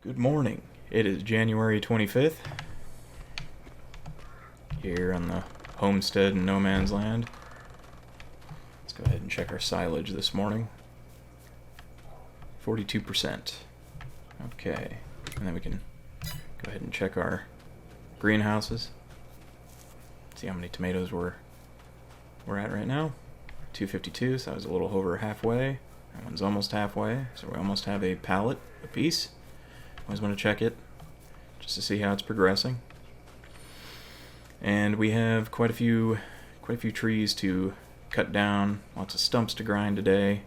Good morning. It is January 25th here on the homestead in No Man's Land. Let's go ahead and check our silage this morning. 42%. Okay. And then we can go ahead and check our greenhouses. See how many tomatoes we're at right now. 252, so that was a little over halfway. That one's almost halfway, so we almost have a pallet apiece. Always want to check it just to see how it's progressing. And we have quite a few trees to cut down, lots of stumps to grind today.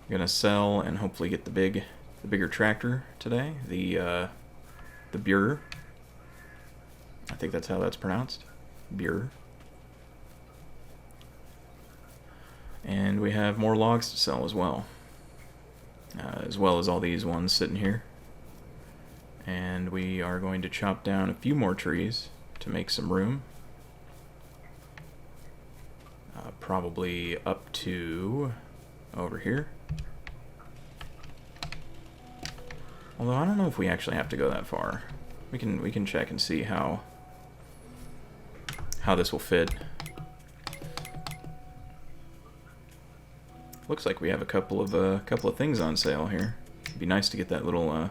We're gonna sell and hopefully get the bigger tractor today, the Buer. I think that's how that's pronounced, Buer. And we have more logs to sell as well as all these ones sitting here. And we are going to chop down a few more trees to make some room. Probably up to over here. Although I don't know if we actually have to go that far. We can check and see how this will fit. Looks like we have a couple of things on sale here. It'd be nice to get that little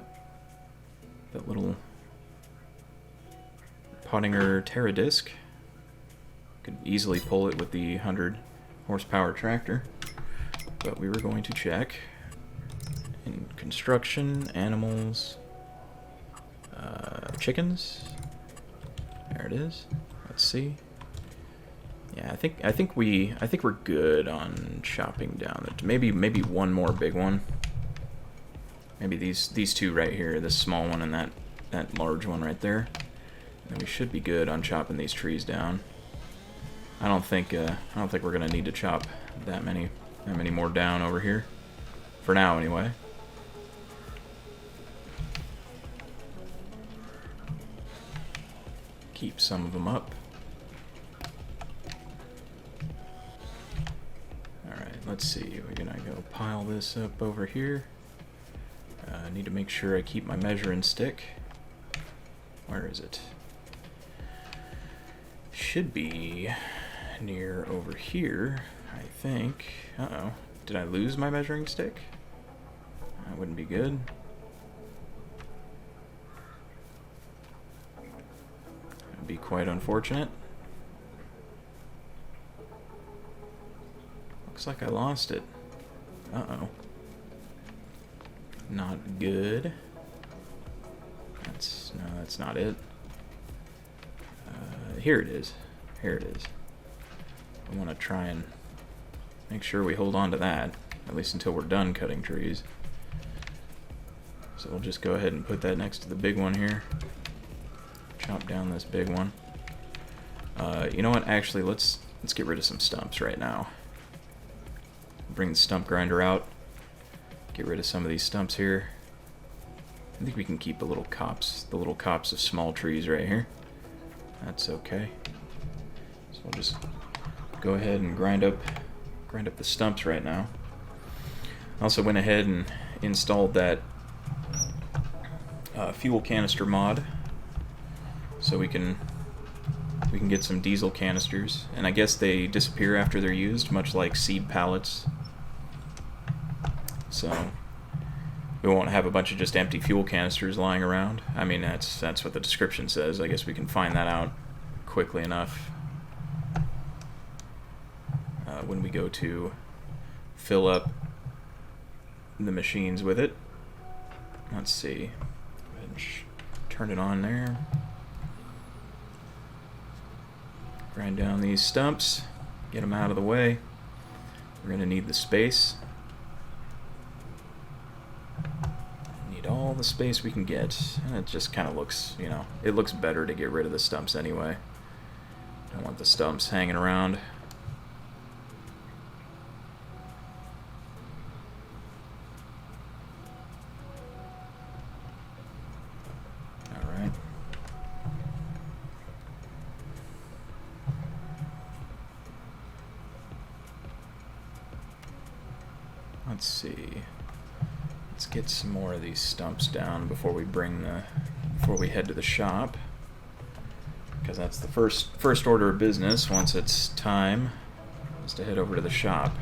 Pottinger Terra disc. Could easily pull it with the 100 horsepower tractor. But we were going to check in construction, animals, chickens. There it is. Let's see. Yeah, I think we're good on chopping down. Maybe one more big one. Maybe these two right here, this small one and that large one right there. And we should be good on chopping these trees down. I don't think we're gonna need to chop that many more down over here. For now, anyway. Keep some of them up. Alright, let's see. We're gonna go pile this up over here. I need to make sure I keep my measuring stick. Where is it? Should be near over here, I think. Uh-oh. Did I lose my measuring stick? That wouldn't be good. That would be quite unfortunate. Looks like I lost it. Uh-oh. Not good. That's not it. Here it is. Here it is. I want to try and make sure we hold on to that, at least until we're done cutting trees. So we'll just go ahead and put that next to the big one here. Chop down this big one. You know what? Actually, let's get rid of some stumps right now. Bring the stump grinder out. Get rid of some of these stumps here. I think we can keep the little copse of small trees right here. That's okay. So we'll just go ahead and grind up the stumps right now. I also went ahead and installed that fuel canister mod, so we can get some diesel canisters. And I guess they disappear after they're used, much like seed pallets. So we won't have a bunch of just empty fuel canisters lying around. I mean, that's what the description says. I guess we can find that out quickly enough when we go to fill up the machines with it. Let's see. Go ahead and turn it on there. Grind down these stumps. Get them out of the way. We're going to need the space. All the space we can get, and it just kind of looks, it looks better to get rid of the stumps anyway. Don't want the stumps hanging around. Alright. Let's see. Let's get some more of these stumps down before we head to the shop, because that's the first order of business once it's time, is to head over to the shop.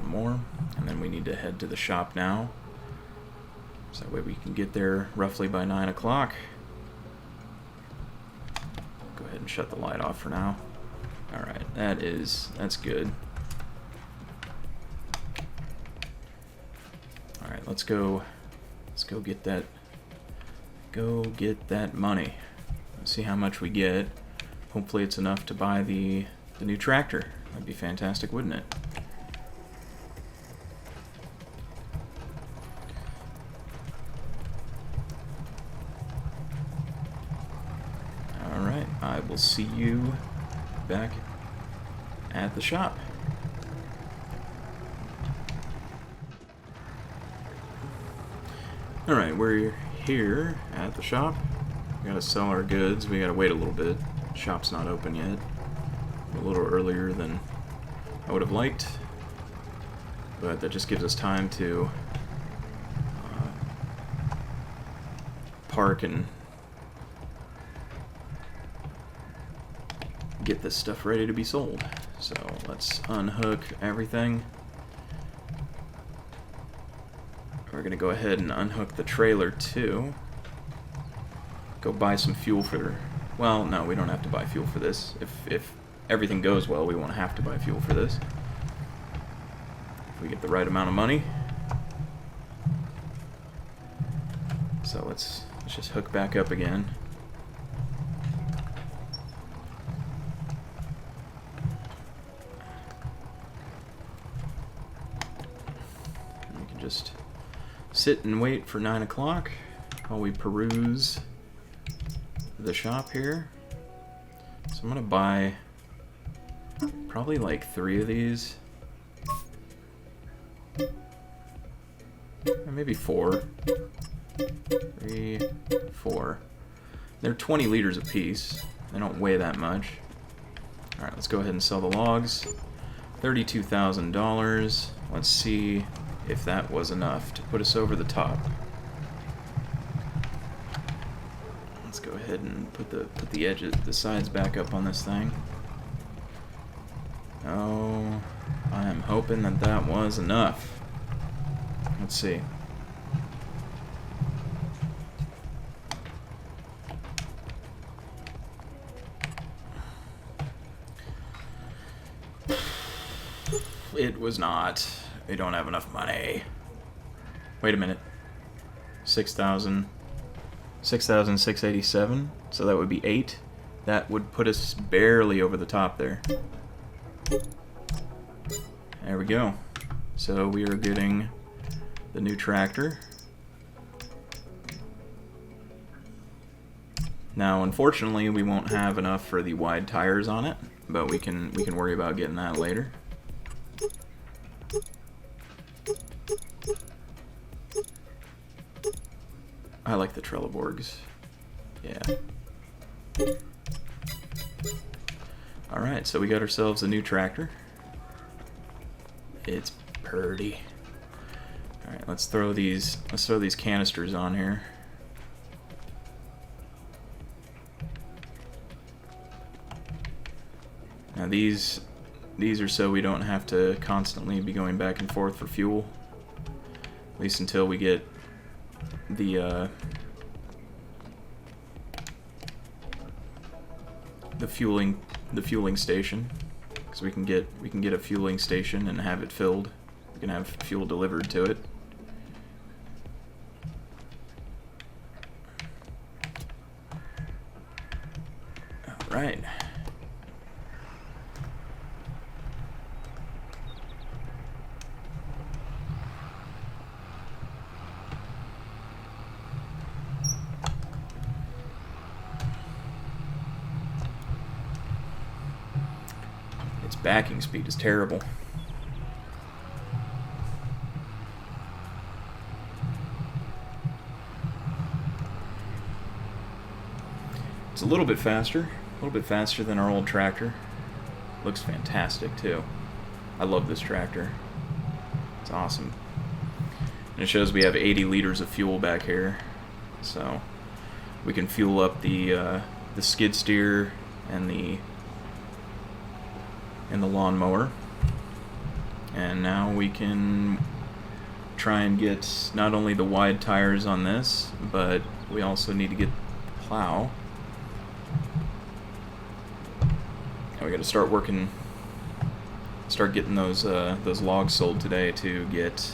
More, and then we need to head to the shop now, so that way we can get there roughly by 9 o'clock. Go ahead and shut the light off for now. Alright, that's good. Alright, let's go get that money. Let's see how much we get. Hopefully it's enough to buy the new tractor. That'd be fantastic, wouldn't it? I will see you back at the shop. Alright, we're here at the shop. We gotta sell our goods. We gotta wait a little bit. Shop's not open yet. A little earlier than I would have liked, but that just gives us time to park and get this stuff ready to be sold. So let's unhook everything. We're gonna go ahead and unhook the trailer too. Go buy some fuel for, well, no, we don't have to buy fuel for this. If everything goes well, we won't have to buy fuel for this. If we get the right amount of money. So let's just hook back up again. Just sit and wait for 9 o'clock while we peruse the shop here. So I'm gonna buy probably like 3 of these, or maybe 4. 3, 4. They're 20 liters a piece. They don't weigh that much. All right, let's go ahead and sell the logs. $32,000. Let's see if that was enough to put us over the top. Let's go ahead and put the edges, the sides back up on this thing. Oh, I am hoping that that was enough. Let's see. It was not. We don't have enough money. Wait a minute. 6,687. So that would be 8. That would put us barely over the top there. There we go. So we are getting the new tractor. Now, unfortunately, we won't have enough for the wide tires on it, but we can worry about getting that later. I like the Trelleborgs. Yeah. Alright, so we got ourselves a new tractor. It's purty. Alright, let's throw these canisters on here. Now these are so we don't have to constantly be going back and forth for fuel. At least until we get the fueling station, because we can get a fueling station and have it filled. We can have fuel delivered to it. Right. Its backing speed is terrible. It's a little bit faster than our old tractor. Looks fantastic too. I love this tractor. It's awesome. And it shows we have 80 liters of fuel back here, so we can fuel up the skid steer and the lawnmower. And now we can try and get not only the wide tires on this, but we also need to get the plow. And we got to start getting those logs sold today to get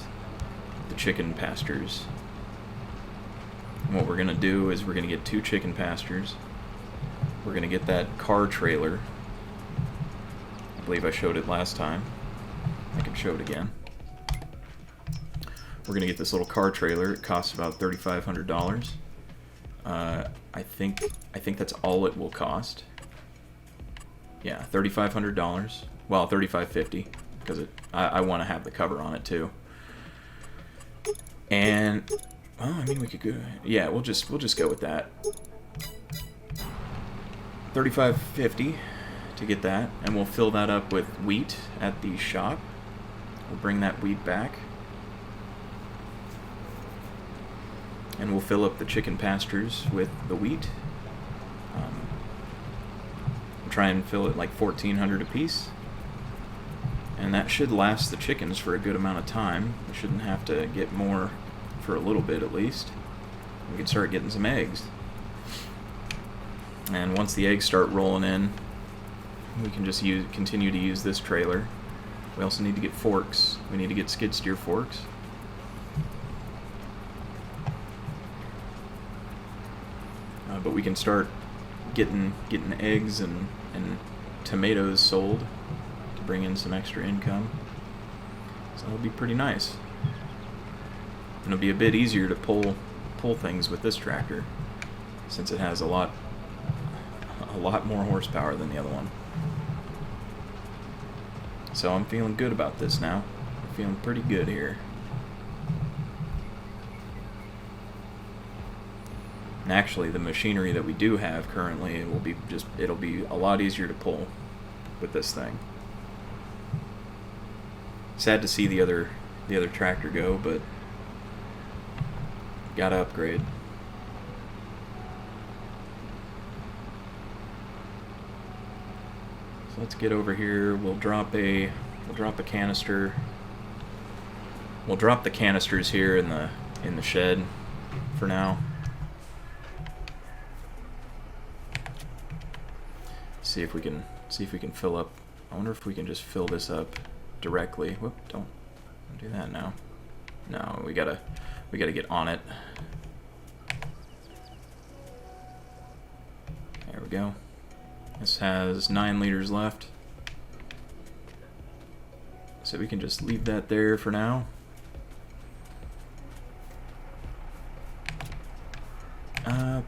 the chicken pastures. And what we're gonna do is we're gonna get 2 chicken pastures. We're gonna get that car trailer. I believe I showed it last time. I can show it again. We're gonna get this little car trailer. It costs about $3,500. I think that's all it will cost. Yeah, $3,500. Well, $3,550 because I want to have the cover on it too. And well, I mean we could go. Yeah, we'll just go with that. $3,550 to get that, and we'll fill that up with wheat at the shop. We'll bring that wheat back, and we'll fill up the chicken pastures with the wheat. We'll try and fill it like 1,400 apiece. And that should last the chickens for a good amount of time. We shouldn't have to get more for a little bit at least. We can start getting some eggs. And once the eggs start rolling in, we can just continue to use this trailer. We also need to get forks. We need to get skid steer forks. But we can start getting eggs and tomatoes sold to bring in some extra income. So it'll be pretty nice. And it'll be a bit easier to pull things with this tractor, since it has a lot more horsepower than the other one. So I'm feeling good about this now. I'm feeling pretty good here. And actually, the machinery that we do have currently, it'll be a lot easier to pull with this thing. Sad to see the other tractor go, but gotta upgrade. So let's get over here. We'll drop a canister. We'll drop the canisters here in the shed for now. See if we can fill up. I wonder if we can just fill this up directly. Whoop! Don't do that now. No, we gotta get on it. There we go. This has 9 liters left, so we can just leave that there for now.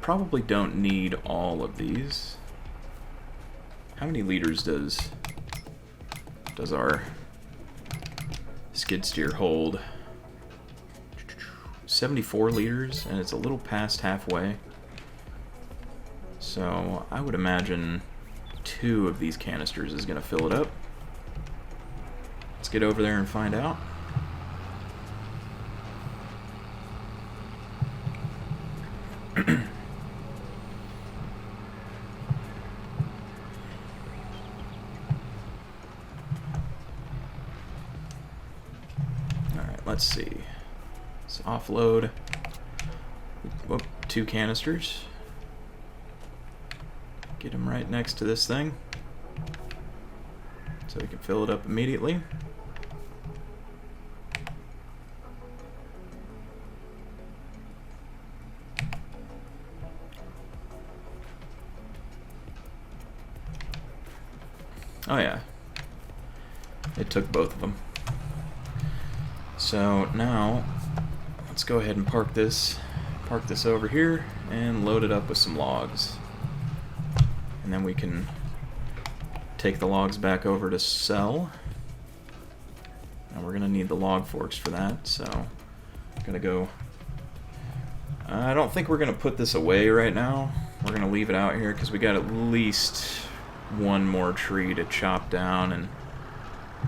Probably don't need all of these. How many liters does our skid steer hold? 74 liters, and it's a little past halfway. So I would imagine 2 of these canisters is going to fill it up. Let's get over there and find out. Let's see. Let's offload. Whoop, 2 canisters. Get them right next to this thing, so we can fill it up immediately. Oh yeah. It took both of them. So now, let's go ahead and park this over here and load it up with some logs. And then we can take the logs back over to sell. And we're gonna need the log forks for that, so I'm gonna go. I don't think we're gonna put this away right now. We're gonna leave it out here because we got at least one more tree to chop down and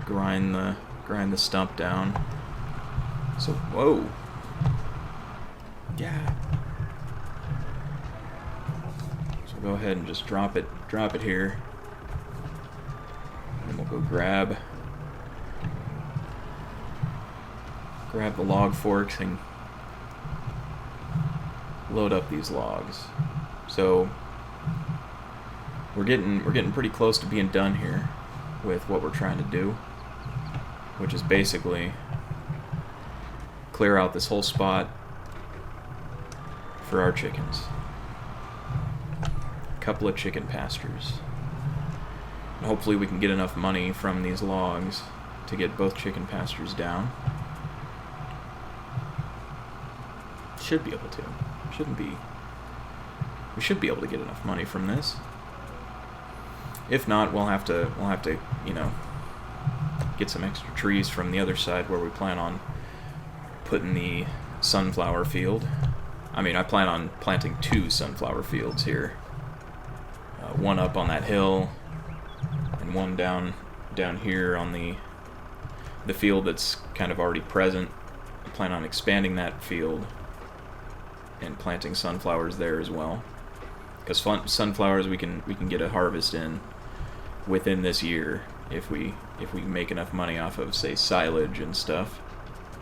grind the stump down. So whoa, yeah. So go ahead and just drop it here, and then we'll go grab the log forks and load up these logs. So we're getting pretty close to being done here with what we're trying to do, which is basically clear out this whole spot for our chickens. A couple of chicken pastures. And hopefully we can get enough money from these logs to get both chicken pastures down. Should be able to. Shouldn't be. We should be able to get enough money from this. If not, we'll have to, you know, get some extra trees from the other side where we plan on putting the sunflower field. I mean, I plan on planting 2 sunflower fields here. One up on that hill, and one down here on the field that's kind of already present. I plan on expanding that field and planting sunflowers there as well, because sunflowers we can get a harvest in within this year if we make enough money off of, say, silage and stuff,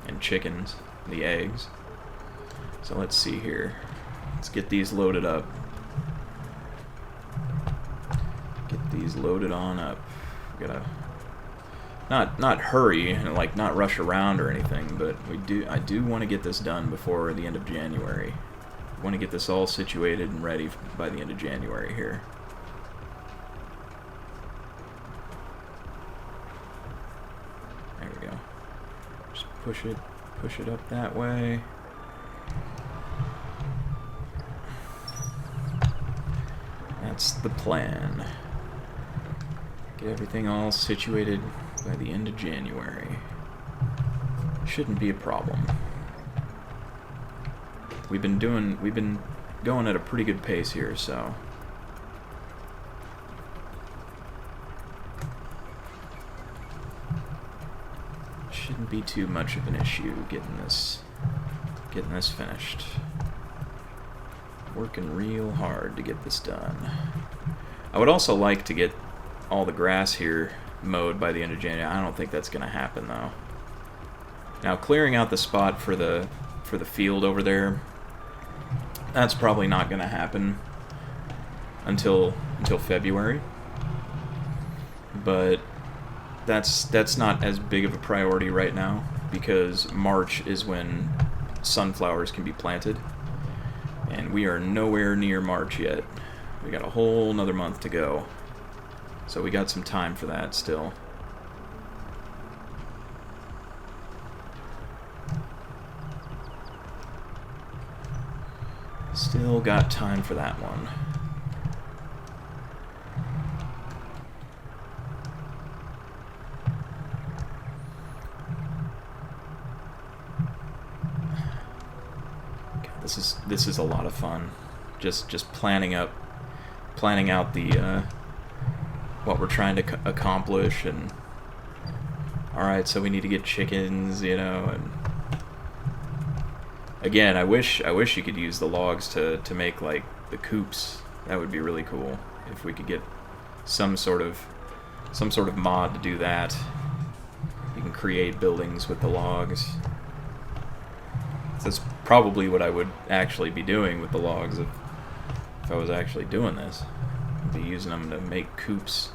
and chickens, the eggs. So let's see here. Let's get these loaded up. Get these loaded on up. We gotta not hurry and like not rush around or anything, but I do want to get this done before the end of January. I want to get this all situated and ready by the end of January here. There we go. Just push it up that way. That's the plan. Get everything all situated by the end of January. Shouldn't be a problem. We've been going at a pretty good pace here, so shouldn't be too much of an issue getting this finished. Working real hard to get this done. I would also like to get all the grass here mowed by the end of January. I don't think that's going to happen though. Now clearing out the spot for the field over there, that's probably not going to happen until February. But that's not as big of a priority right now, because March is when sunflowers can be planted, and we are nowhere near March yet. We got a whole another month to go, so we got some time for that still. Still got time for that one. God, this is a lot of fun. Just planning out the what we're trying to accomplish, and all right, so we need to get chickens, you know, and again, I wish you could use the logs to make like the coops. That would be really cool if we could get some sort of mod to do that. You can create buildings with the logs. That's probably what I would actually be doing with the logs if I was actually doing this. I'd be using them to make coops.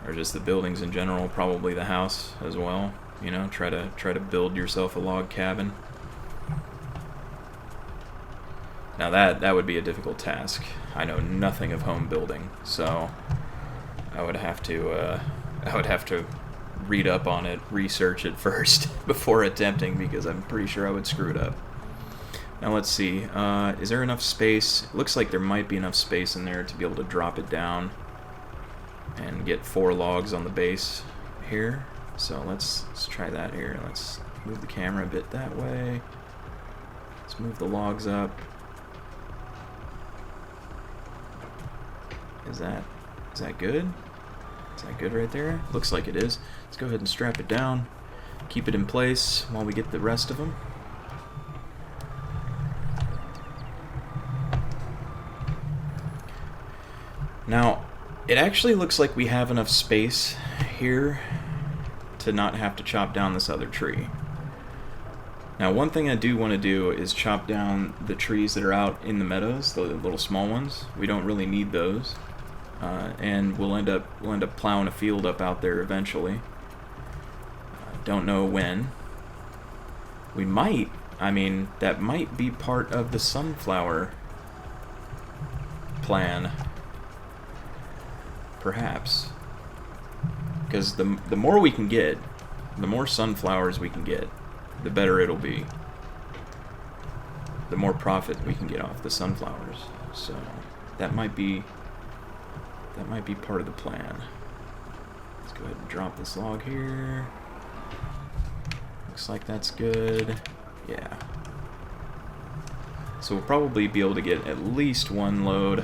Or just the buildings in general, probably the house as well. You know, try to build yourself a log cabin. Now that would be a difficult task. I know nothing of home building, so I would have to read up on it, research it first before attempting, because I'm pretty sure I would screw it up. Now let's see, is there enough space? It looks like there might be enough space in there to be able to drop it down and get 4 logs on the base here. So let's try that here. Let's move the camera a bit that way. Let's move the logs up. Is that good? Is that good right there? Looks like it is. Let's go ahead and strap it down. Keep it in place while we get the rest of them. Now, it actually looks like we have enough space here to not have to chop down this other tree. Now, one thing I do want to do is chop down the trees that are out in the meadows, the little small ones. We don't really need those. And we'll end up plowing a field up out there eventually. Don't know when. We might. I mean, that might be part of the sunflower plan. Perhaps. Because the more we can get, the more sunflowers we can get, the better it'll be. The more profit we can get off the sunflowers. So that might be part of the plan. Let's go ahead and drop this log here. Looks like that's good. Yeah. So we'll probably be able to get at least 1 load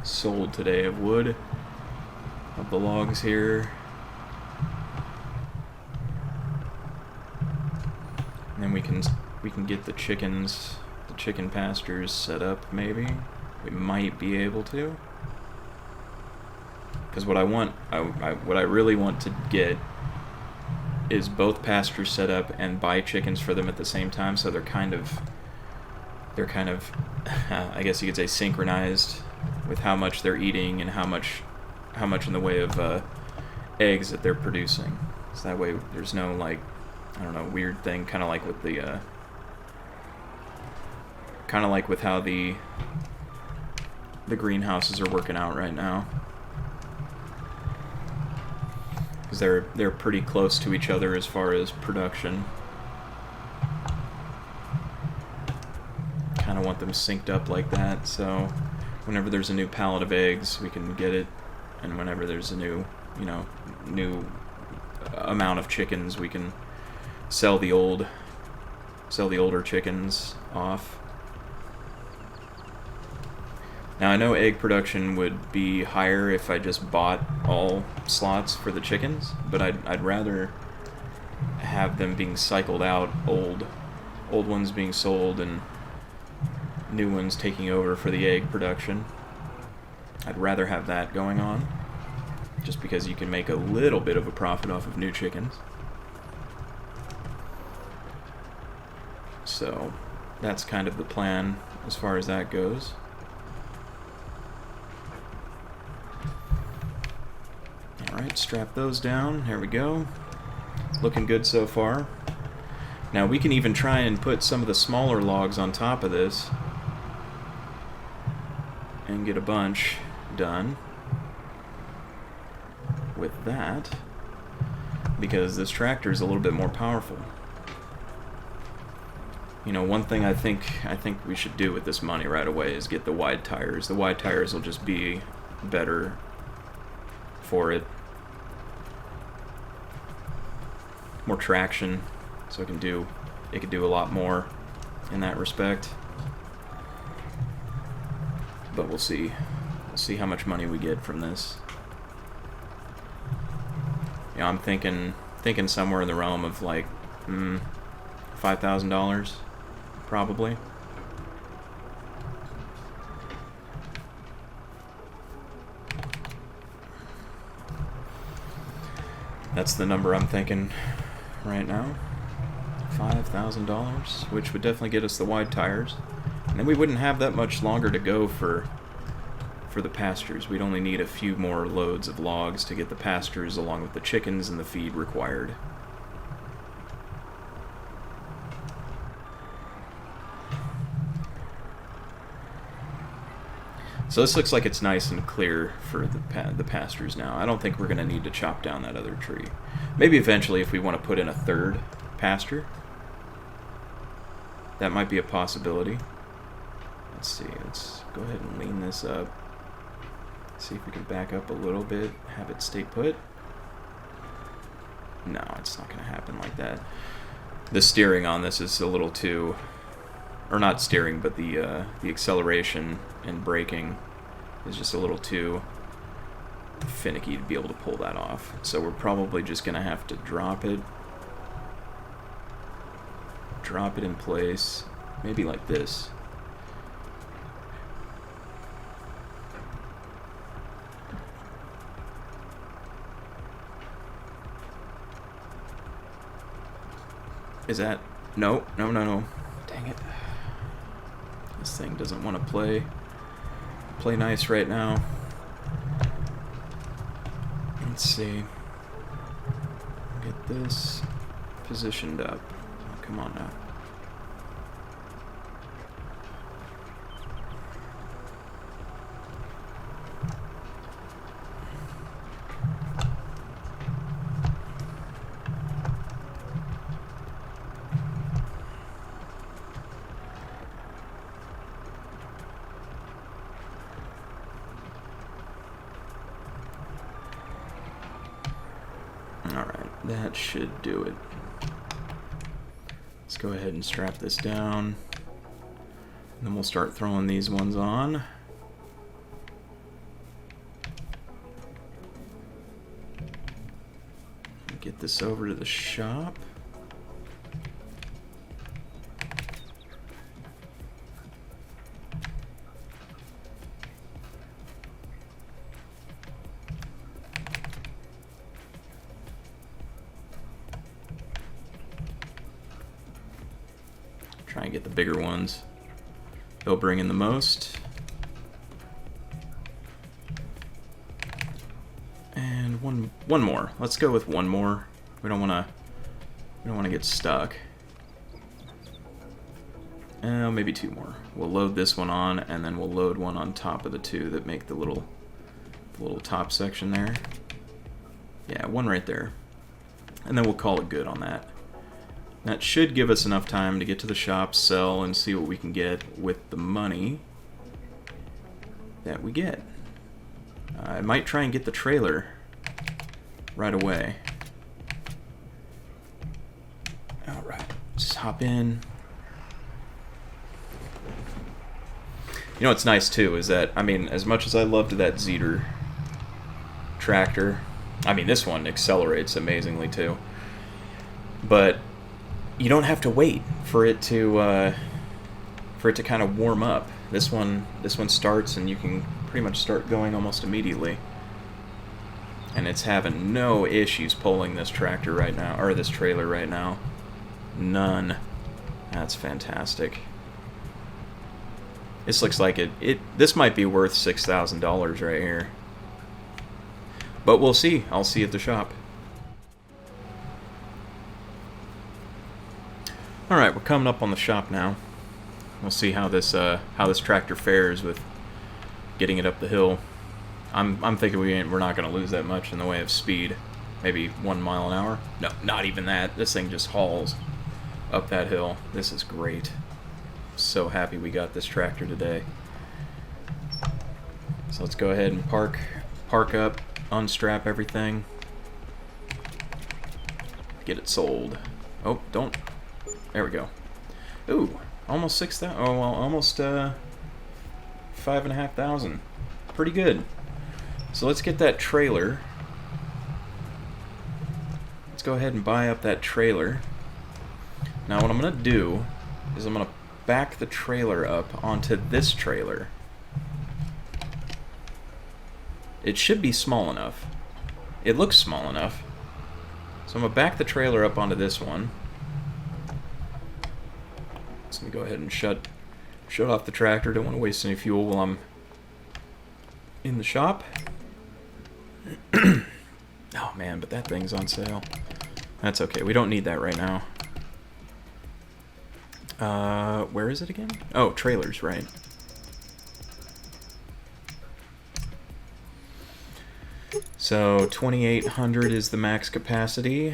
sold today of wood, of the logs here. And then we can get the chicken pastures set up, maybe. We might be able to. Because what I really want to get is both pastures set up and buy chickens for them at the same time, so they're kind of I guess you could say synchronized with how much they're eating and how much in the way of eggs that they're producing. So that way there's no, like, I don't know, weird thing, kind of like with the how the greenhouses are working out right now. Because they're pretty close to each other as far as production. Kind of want them synced up like that, so whenever there's a new pallet of eggs, we can get it, and whenever there's a new amount of chickens, we can sell the older chickens off. Now, I know egg production would be higher if I just bought all slots for the chickens, but I'd rather have them being cycled out, old ones being sold and new ones taking over for the egg production. I'd rather have that going on, just because you can make a little bit of a profit off of new chickens. So that's kind of the plan as far as that goes. Alright, strap those down. There we go. Looking good so far. Now we can even try and put some of the smaller logs on top of this and get a bunch done with that, because this tractor is a little bit more powerful. You know, one thing I think we should do with this money right away is get the wide tires. The wide tires will just be better for it. More traction, so it can do a lot more in that respect. But we'll see. We'll see how much money we get from this. Yeah, I'm thinking somewhere in the realm of like $5,000, probably. That's the number I'm thinking right now. $5,000, which would definitely get us the wide tires. And then we wouldn't have that much longer to go for the pastures. We'd only need a few more loads of logs to get the pastures along with the chickens and the feed required. So this looks like it's nice and clear for the pastures now. I don't think we're going to need to chop down that other tree. Maybe eventually if we want to put in a third pasture. That might be a possibility. Let's see. Let's go ahead and lean this up. See if we can back up a little bit. Have it stay put. No, it's not going to happen like that. The steering on this is a little too... Or not steering, but the acceleration and braking is just a little too finicky to be able to pull that off. So we're probably just going to have to drop it. Drop it in place. Maybe like this. Is that... No, no, no, no. Dang it. This thing doesn't want to play nice right now. Let's see. Get this positioned up. Oh, come on now. Alright, that should do it. Let's go ahead and strap this down. And then we'll start throwing these ones on. Get this over to the shop. Try and get the bigger ones. They'll bring in the most. And one more. Let's go with one more. We don't want to get stuck. Maybe two more. We'll load this one on, and then we'll load one on top of the two that make the little top section there. Yeah, one right there. And then we'll call it good on that. That should give us enough time to get to the shop, sell, and see what we can get with the money that we get. I might try and get the trailer right away. Alright, just hop in. You know what's nice too is that, I mean, as much as I loved that Zeter tractor, I mean, this one accelerates amazingly too. But you don't have to wait for it to kind of warm up. This one starts and you can pretty much start going almost immediately. And it's having no issues pulling this tractor right now, or this trailer right now. None. That's fantastic. This looks like this might be worth $6,000 right here. But we'll see. I'll see at the shop. Alright, we're coming up on the shop now. We'll see how this tractor fares with getting it up the hill. I'm thinking we're not going to lose that much in the way of speed. Maybe 1 mile an hour? No, not even that. This thing just hauls up that hill. This is great. So happy we got this tractor today. So let's go ahead and park up, unstrap everything, get it sold. Oh, don't. There we go. Ooh, almost 6,000. Oh well, almost 5,500. Pretty good. So let's get that trailer. Let's go ahead and buy up that trailer. Now what I'm gonna do is I'm gonna back the trailer up onto this trailer. It should be small enough. It looks small enough. So I'm gonna back the trailer up onto this one. So let me go ahead and shut off the tractor. Don't want to waste any fuel while I'm in the shop. Oh man, but that thing's on sale. That's okay. We don't need that right now. Where is it again? Oh, trailers, right. So 2,800 is the max capacity,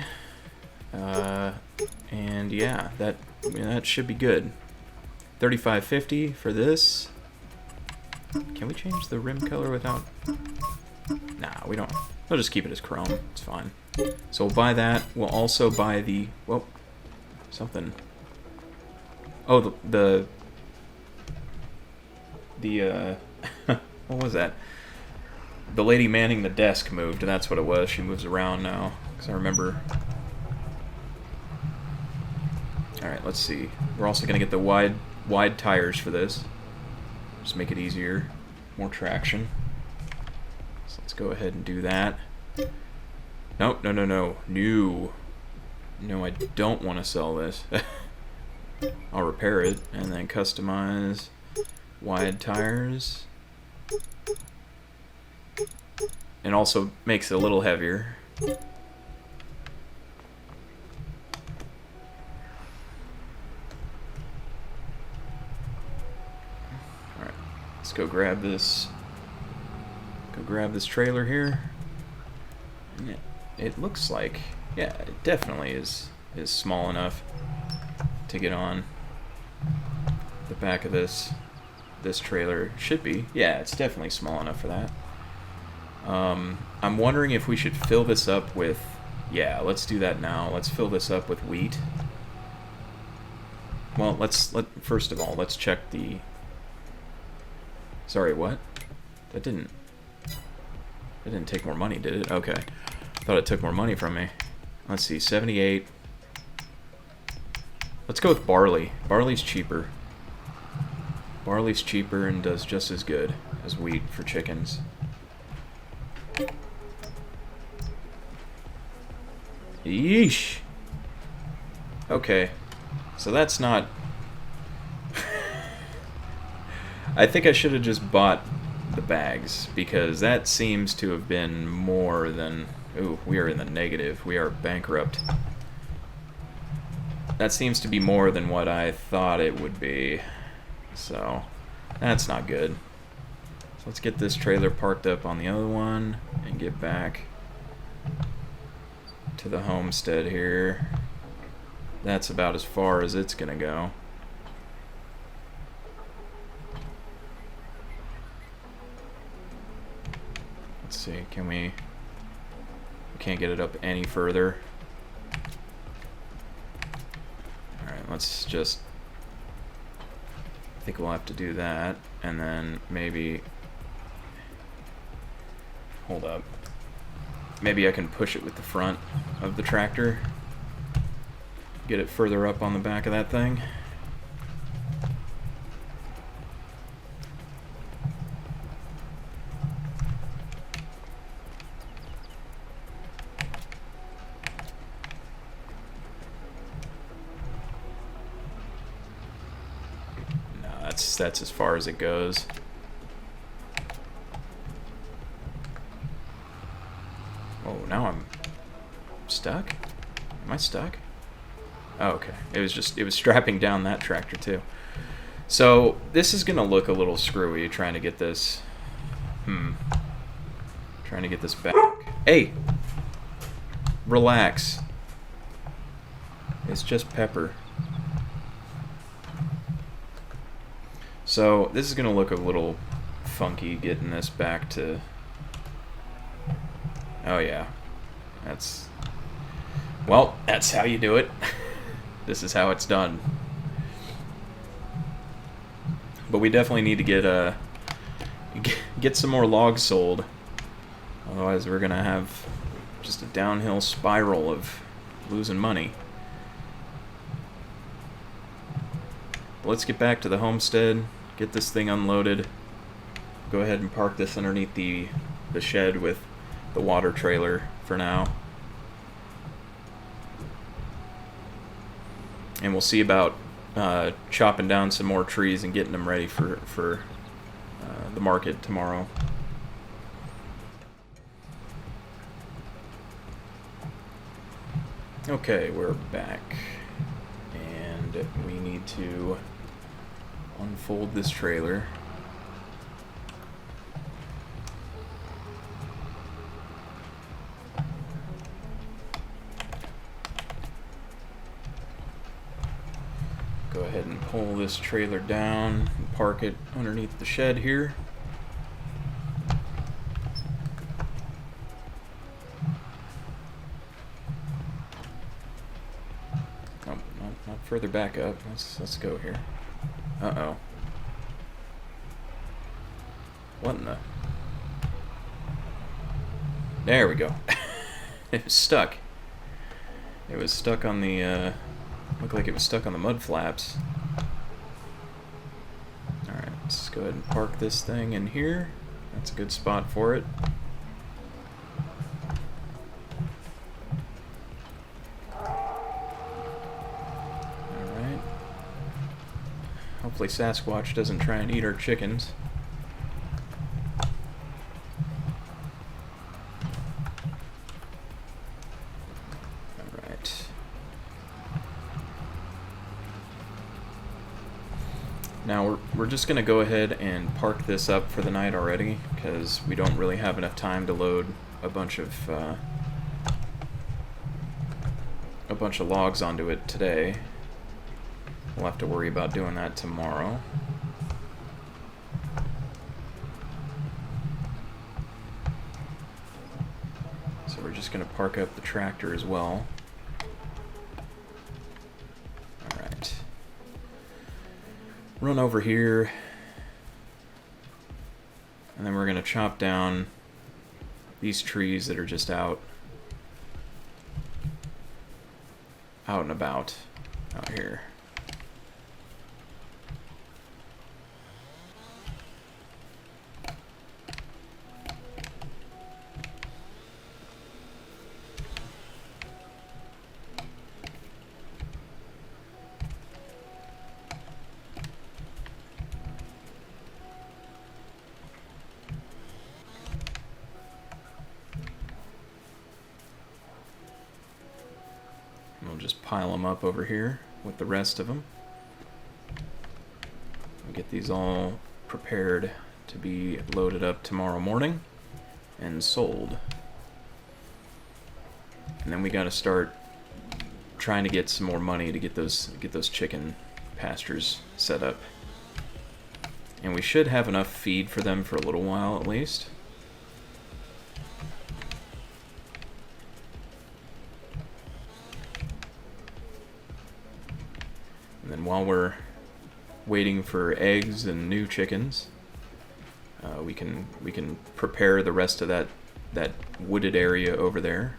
and yeah, that should be good. 3,550 for this. Can we change the rim color without? Nah, we don't. We'll just keep it as chrome. It's fine. So we'll buy that. We'll also buy the something. Oh, the what was that? The lady manning the desk moved. That's what it was. She moves around now. Because I remember. Alright, let's see. We're also going to get the wide tires for this. Just make it easier. More traction. So let's go ahead and do that. Nope, no. No, I don't want to sell this. I'll repair it and then customize wide tires. And also makes it a little heavier. Alright, let's go grab this. Go grab this trailer here. And it looks like, yeah, it definitely is small enough to get on the back of this trailer. Should be. Yeah, it's definitely small enough for that. I'm wondering if we should fill this up with... Yeah, let's do that now. Let's fill this up with wheat. Well, first of all, let's check the... Sorry, what? That didn't take more money, did it? Okay. I thought it took more money from me. Let's see, 78. Let's go with barley. Barley's cheaper. Barley's cheaper and does just as good as wheat for chickens. Yeesh. Okay. So that's not... I think I should have just bought the bags, because that seems to have been more than... Ooh, we are in the negative. We are bankrupt. That seems to be more than what I thought it would be. So, that's not good. So let's get this trailer parked up on the other one and get back to the homestead here. That's about as far as it's gonna go. Let's see, can we can't get it up any further. Alright, let's just... I think we'll have to do that, and then maybe... Hold up. Maybe I can push it with the front of the tractor. Get it further up on the back of that thing. That's as far as it goes. Oh, now I'm stuck? Am I stuck? Oh, okay. It was strapping down that tractor too. So this is gonna look a little screwy trying to get this trying to get this back. Hey! Relax. It's just pepper. So this is going to look a little funky getting this back to... Oh yeah. Well, that's how you do it. This is how it's done. But we definitely need to get some more logs sold. Otherwise we're going to have just a downhill spiral of losing money. But let's get back to the homestead. Get this thing unloaded. Go ahead and park this underneath the shed with the water trailer for now. And we'll see about chopping down some more trees and getting them ready for the market tomorrow. Okay, we're back. And we need to unfold this trailer. pull this trailer down and park it underneath the shed here. Oh, not further back up. Let's go here. Uh-oh. What in the... There we go. It was stuck. It was stuck on the, looked like it was stuck on the mud flaps. Alright, let's go ahead and park this thing in here. That's a good spot for it. Alright. Hopefully Sasquatch doesn't try and eat our chickens. Now we're just going to go ahead and park this up for the night already, because we don't really have enough time to load a bunch of logs onto it today. We'll have to worry about doing that tomorrow. So we're just going to park up the tractor as well. Run over here, and then we're going to chop down these trees that are just out and about out here. Just pile them up over here with the rest of them. We'll get these all prepared to be loaded up tomorrow morning and sold. And then we got to start trying to get some more money to get those chicken pastures set up. And we should have enough feed for them for a little while at least. And then while we're waiting for eggs and new chickens, we can prepare the rest of that wooded area over there.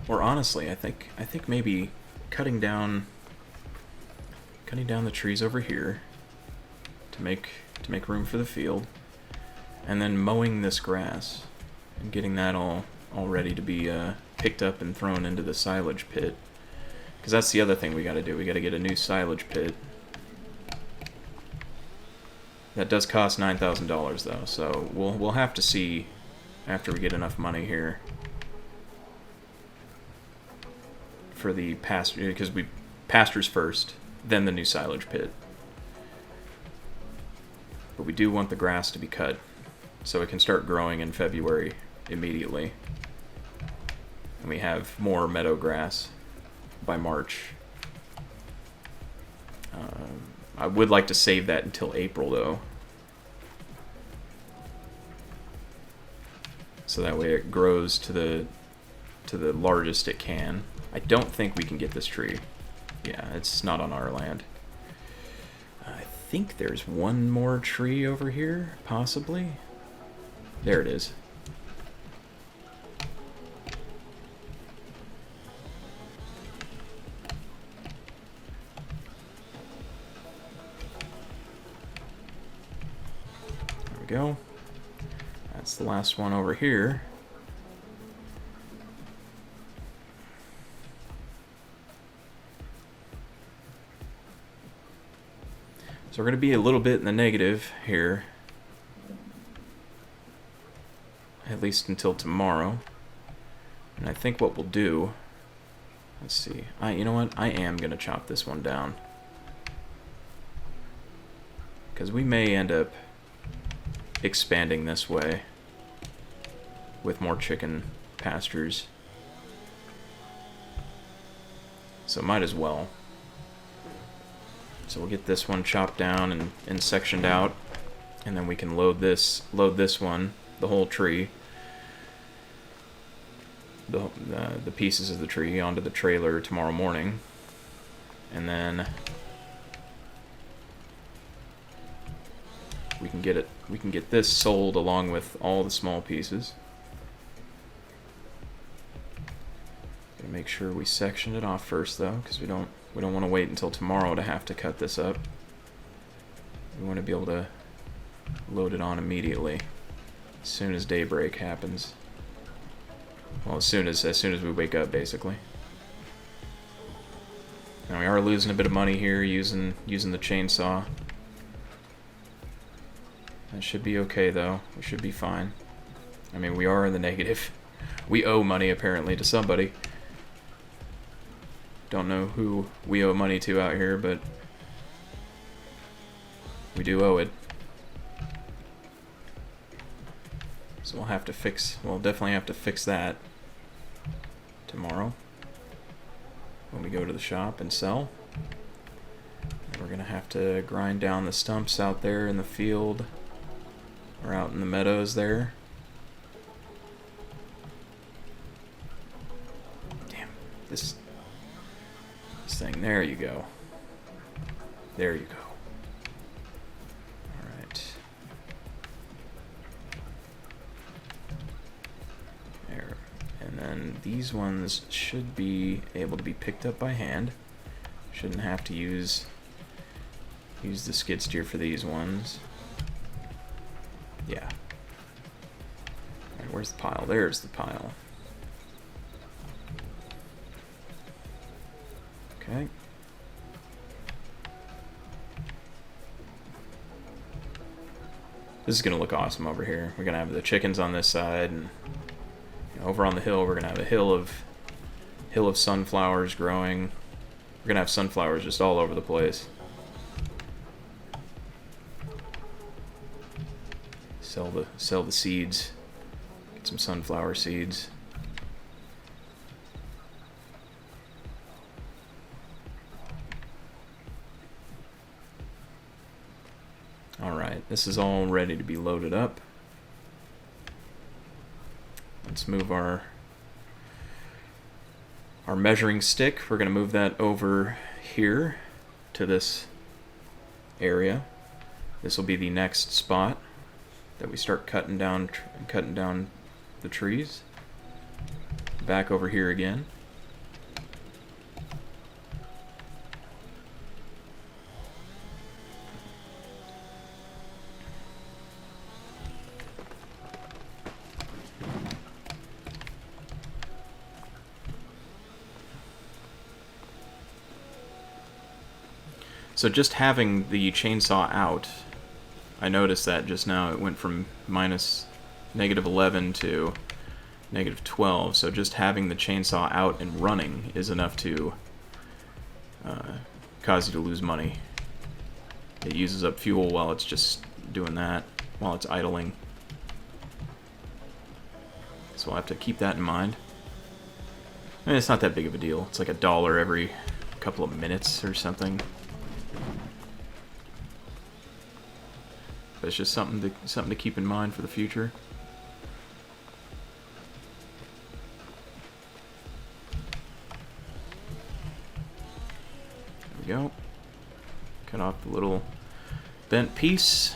Or honestly, I think maybe cutting down the trees over here to make room for the field, and then mowing this grass and getting that all ready to be picked up and thrown into the silage pit. Because that's the other thing we got to do. We got to get a new silage pit. That does cost $9,000 though, so we'll have to see after we get enough money here for the pasture, because we pastures first, then the new silage pit. But we do want the grass to be cut so it can start growing in February immediately. And we have more meadow grass by March. I would like to save that until April though, so that way it grows to the largest it can. I don't think we can get this tree. Yeah, it's not on our land. I think there's one more tree over here, possibly. There it is. There we go. That's the last one over here. So we're going to be a little bit in the negative here, at least until tomorrow. And I think what we'll do, let's see, you know what, I am going to chop this one down, because we may end up expanding this way with more chicken pastures. So might as well. So we'll get this one chopped down and sectioned out, and then we can load this one, the whole tree, the pieces of the tree onto the trailer tomorrow morning, and then we can get this sold along with all the small pieces. Gotta make sure we section it off first though, because we don't want to wait until tomorrow to have to cut this up. We want to be able to load it on immediately as soon as daybreak happens. Well, as soon as we wake up, basically. Now we are losing a bit of money here using the chainsaw. That should be okay though. We should be fine. I mean, we are in the negative. We owe money apparently to somebody. Don't know who we owe money to out here, but we do owe it. So we'll definitely have to fix that tomorrow when we go to the shop and sell. And we're gonna have to grind down the stumps out there in the field or out in the meadows there. Damn, this thing, there you go. There you go. Alright. There. And then these ones should be able to be picked up by hand. Shouldn't have to use the skid steer for these ones. Yeah. Alright, where's the pile? There's the pile. Okay. This is gonna look awesome over here. We're gonna have the chickens on this side, and over on the hill we're gonna have a hill of sunflowers growing. We're gonna have sunflowers just all over the place. Sell the seeds. Get some sunflower seeds. Alright, this is all ready to be loaded up. Let's move our measuring stick. We're going to move that over here to this area. This will be the next spot that we start cutting down the trees. Back over here again. So just having the chainsaw out, I noticed that just now it went from -11 to -12, so just having the chainsaw out and running is enough to cause you to lose money. It uses up fuel while it's just doing that, while it's idling. So we'll have to keep that in mind. I mean, it's not that big of a deal. It's like $1 every couple of minutes or something. But it's just something to keep in mind for the future. There we go. Cut off the little bent piece.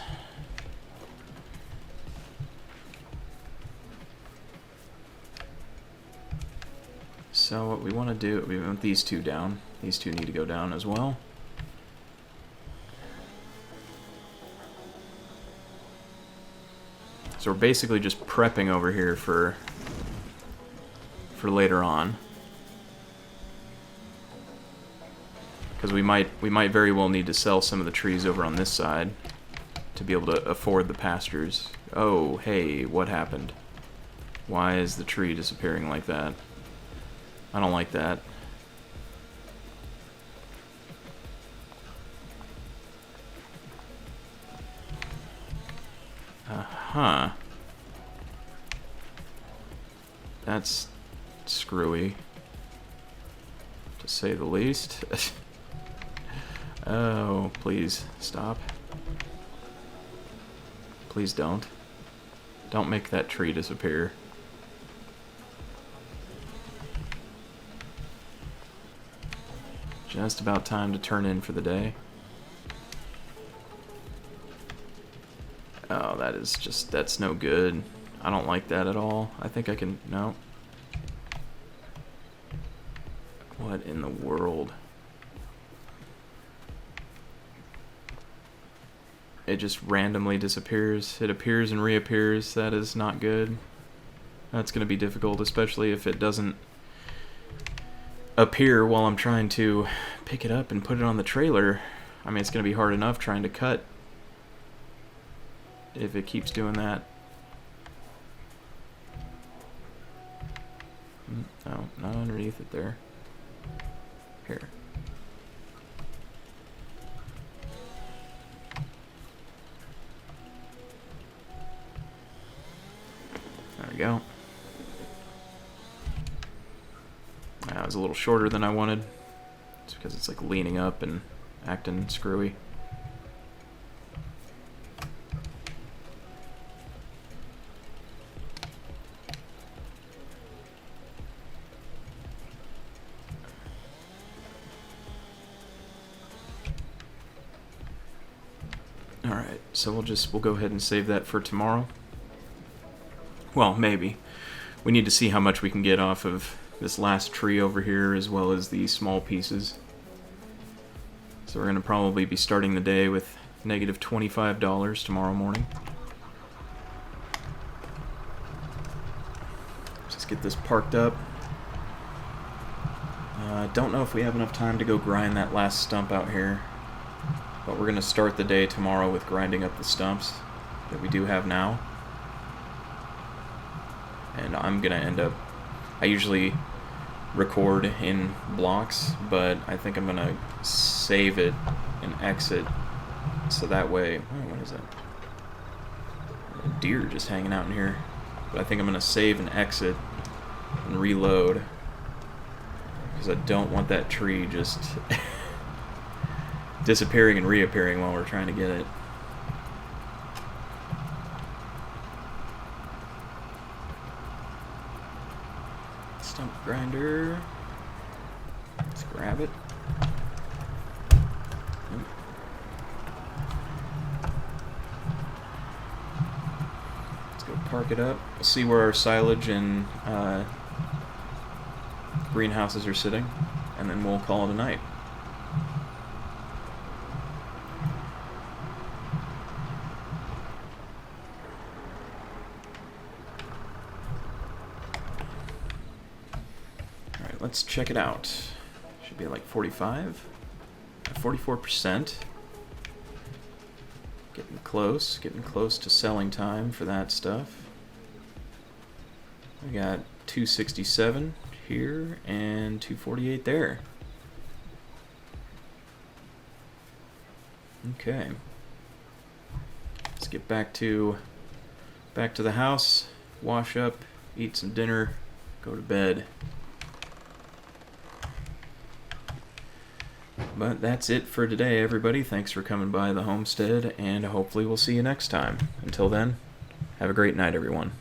So what we want to do, we want these two down. These two need to go down as well. So we're basically just prepping over here for later on, because we might very well need to sell some of the trees over on this side to be able to afford the pastures. Oh, hey, what happened? Why is the tree disappearing like that? I don't like that. That's screwy, to say the least. Oh, please, stop. Please don't. Don't make that tree disappear. Just about time to turn in for the day. Oh, that is just, that's no good. I don't like that at all. I think I can, no. What in the world? It just randomly disappears. It appears and reappears. That is not good. That's going to be difficult, especially if it doesn't appear while I'm trying to pick it up and put it on the trailer. I mean, it's going to be hard enough trying to cut if it keeps doing that. No, not underneath it there. Here. There we go. That was a little shorter than I wanted. It's because it's like leaning up and acting screwy. Alright, so we'll go ahead and save that for tomorrow. Well, maybe. We need to see how much we can get off of this last tree over here, as well as these small pieces. So we're going to probably be starting the day with negative $25 tomorrow morning. Just get this parked up. I don't know if we have enough time to go grind that last stump out here, but we're going to start the day tomorrow with grinding up the stumps that we do have now. And I'm going to end up, I usually record in blocks, but I think I'm going to save it and exit, so that way, oh, what is that? A deer just hanging out in here. But I think I'm going to save and exit and reload, because I don't want that tree just disappearing and reappearing while we're trying to get it. Stump grinder. Let's grab it. Yep. Let's go park it up. We'll see where our silage and greenhouses are sitting, and then we'll call it a night. Alright, let's check it out. Should be like 45, 44%. Getting close to selling time for that stuff. We got 267 here and 248 there. Okay. Let's get back to the house, wash up, eat some dinner, go to bed. But that's it for today, everybody. Thanks for coming by the homestead, and hopefully we'll see you next time. Until then, have a great night, everyone.